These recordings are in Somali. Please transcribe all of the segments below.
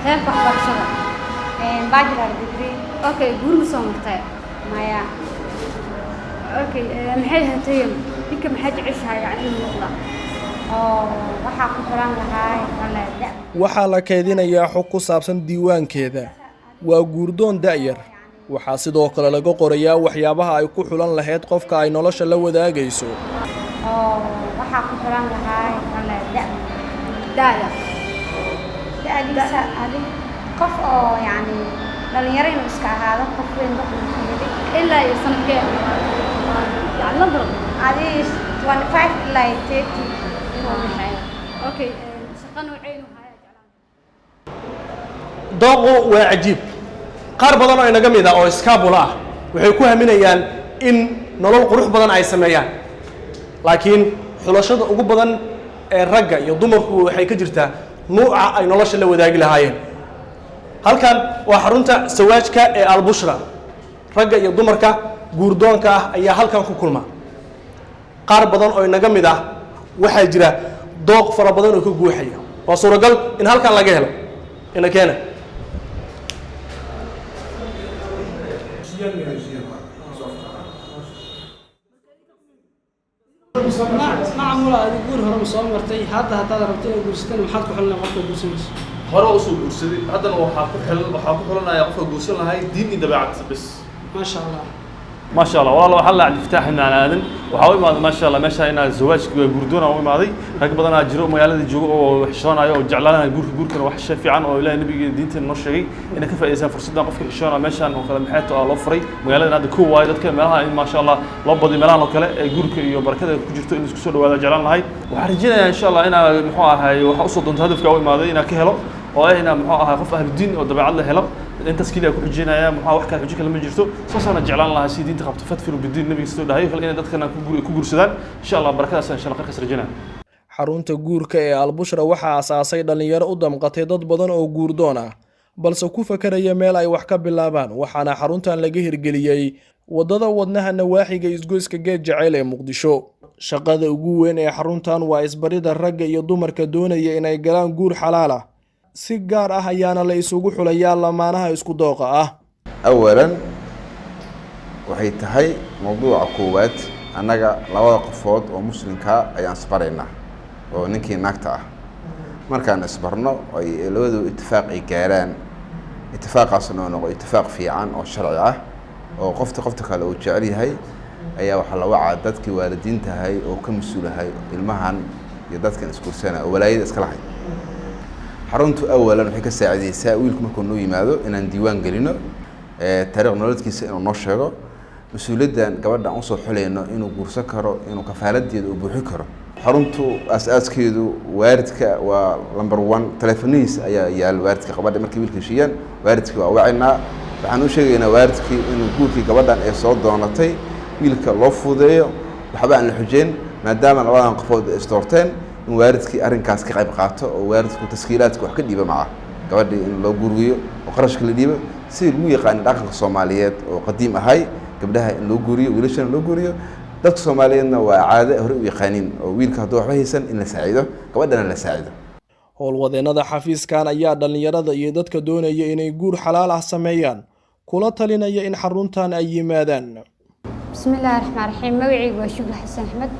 heerka waxbarashada bachelor degree okay guur soo martay maya okay maxay hateen ninka maxay jeceshahay yani inuu noqdo oo waxa ku xiran lahaa walaada waxaa la keedinayaa xog ku saabsan diiwaankeeda waa guurdoon da'yar waxaa sidoo kale laga qorayaa waxyaabaha ay ku xulan lahayd qofka ay nolosha la wadaagayso oo waxa ku xiran lahaa walaada da'diisa adi qof oo yani dhalinyaro inuu iska ahaado qof weyn ilaa iyo sanadkee يعني نظر هذه 25 إلى 30 أوكي شقنا وعينه هاي dooqu waa cajiib qaar badan oo inaga mid ah oo iskaabul ah waxay ku haminayaan in nolol qurux badan ay sameeyaan laakiin xulashada ugu badan ee ragga iyo dumarku waxay ka jirtaa nuuca ay nolosha la wadaagi lahaayeen halkan waa xarunta sawaajka ee albushra ragga iyo dumarka guurdoonka ah ayaa halkan ku kulma qaar badan oo inaga mid ah waxaa jira dooq fara badan oo ka guuxaya waa suuragal in halkan laga helo ina keena معمولة يقول هرم صامرتي هذا ربطين يقولستين محط كحلنا قفل جوسمس هرا أصول جوسدي هذا لو حاكو حلنا يا قفل جوسنا هاي ديني دبعت بس ما شاء الله ما شاء الله والله وحلا عند افتتاح معنا هذن وحاول ما شاء الله ما شاء الله الزواج جوردونا وماضي هيك بدنا جرو مجال جو وحشانا يا وجعلنا جور كنا وحش في عن ولا نبي دينة النشري إن كيف إذا فرصتنا قف حشانا ما شاء الله وكلام حياته الله فري مجال هذا كو وايد كم ملها ما شاء الله لبضي ملها وكلا جور كيو بركة كجرتو إن سكسر وهذا جعلنا هاي وحرجينا إن شاء الله أنا محوها هاي وحصل ضد هدف قوي ماضي إن كهلا وهنا محوها قف أهل الدين ودبع الله هلا أنت سكيلة كحجينا يا محا وحكي حجيك لما جرتو صوصنا جعلان الله سيدين تخبط فتفروا بالدين النبي صلى الله عليه وسلم هاي خلينا دتكنا كوجور سودان إن شاء الله بركة إن شاء الله قرقس رجنا xarunta guurka ee albushra waxaa asaasay dhalinyaro u damqatay dad badan oo guurdoon ah balse ku fakaraya meel ay wax ka bilaabaan waxaana xaruntan laga hirgeliyay wadada wadnaha nawaaxiga isgoyska geed jacayl ee Muqdisho shaqada ugu weyn ee xaruntan waa isbarida ragga iyo dumarka doonaya inay galaan guur xalaal ah si gaar ah ayaana la isugu xulayaa lamaanaha isku dooqa ah awalan waxay tahay mawduuca koowaad annaga labada qofood oo muslimka ayaan isbaraynaa oo ninkii naagta ah markaan isbarno ay labadu ittifaaq ay gaaraan ittifaaqaasna oo noqdo ittifaaq fiican oo sharci ah oo qofta kale uu jecel yahay ayaa waxa la wacaa dadkii waalidiinta ahay oo ka mas'uulahay ilmahan iyo dadkan iskursana oo walaayada iska lahayd xaruntu awalan waxay ka saacidaysaa wiilku markuu noo yimaado inaan diiwaan gelino taariikh nololeedkiisa inuu noo sheego mas'uuliyaddan gabadhan u soo xulayno inuu guursan karo inuu kafaaladeeda u buuxin karo xaruntu asaaskeedu waalidka waa number 1 telefoonihiisa ayaa yaal waalidka gabadha markii wiilka heshiiyaan waalidkii waa wacinaa waxaan u sheegaynaa waalidkii inuu guurkii gabadhan ay soo doonatay wiilka loo fududeeyo waxba aan la xujeen maadaama labadan qofood ay isdoorteen in waalidkii arrinkaas ka qayb qaato oo waalidku taskiilaadka wax ka dhiiba maca gabadhii in loo guriyo oo qarashka la dhiibo sidii lagu yaqaanay dhaqanka Soomaaliyeed oo qadiim ahay gabdhaha in loo guriyo wiilashana loo guriyo dadka Soomaaliyeedna waa caado hore u yaqaaniin oo wiilka hadduu waxba haysan in la saacido gabadhana la saacido howlwadeenada xafiiskan ayaa dhalinyarada iyo dadka doonaya inay guur xalaal ah sameeyaan kula talinaya in xaruntan ay yimaadaan بسم الله الرحمن الرحيم موعي وشبل حسن أحمد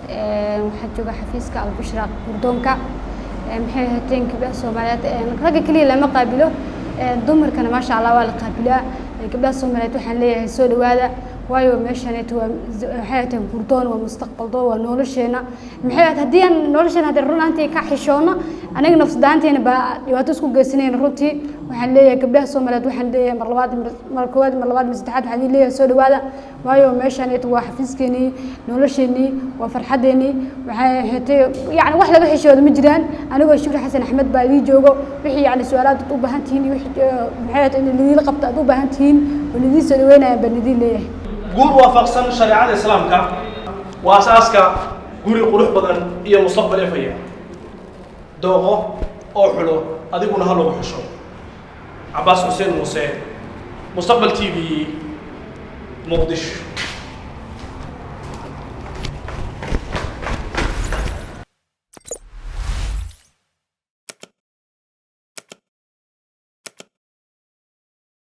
وحجوج حفيزك البشرى كردونك محي هتين كبير سوماليات رجع كلي لما قابله دمر كان ما شاء الله ولا قابله كبير سوماليات وحليه سود وهذا وايو مشانيت وحياتهم كردون ومستقبل دو ونولشنا محيات هديان نولشنا هذا الرون أنتي كحشونا أنا نفس دانتي أنا بيواتوسكو جسنين روتي وحليه كبير سوماليات وحليه مركوات مسدحات وحليه سود وهذا وايو مشانيت وحفيزكني نولشني وفرحتني وحياتي يعني واحد لقى حشود مجران أنا وشبر حسن أحمد بعدي جوجو وحي يعني سؤالات طوبة هنتيني وحي محيات إن اللي لقبت طوبة هنتين واللي سود وين بندي ليه guur waafaqsan shariicada islaamka waa asaaska guri qurux badan iyo mustaqbal ifaya dooqo oo xulo adiguna ha lagu xisho Abbas Hussein Muuse Mustaqbal TV Muqdisho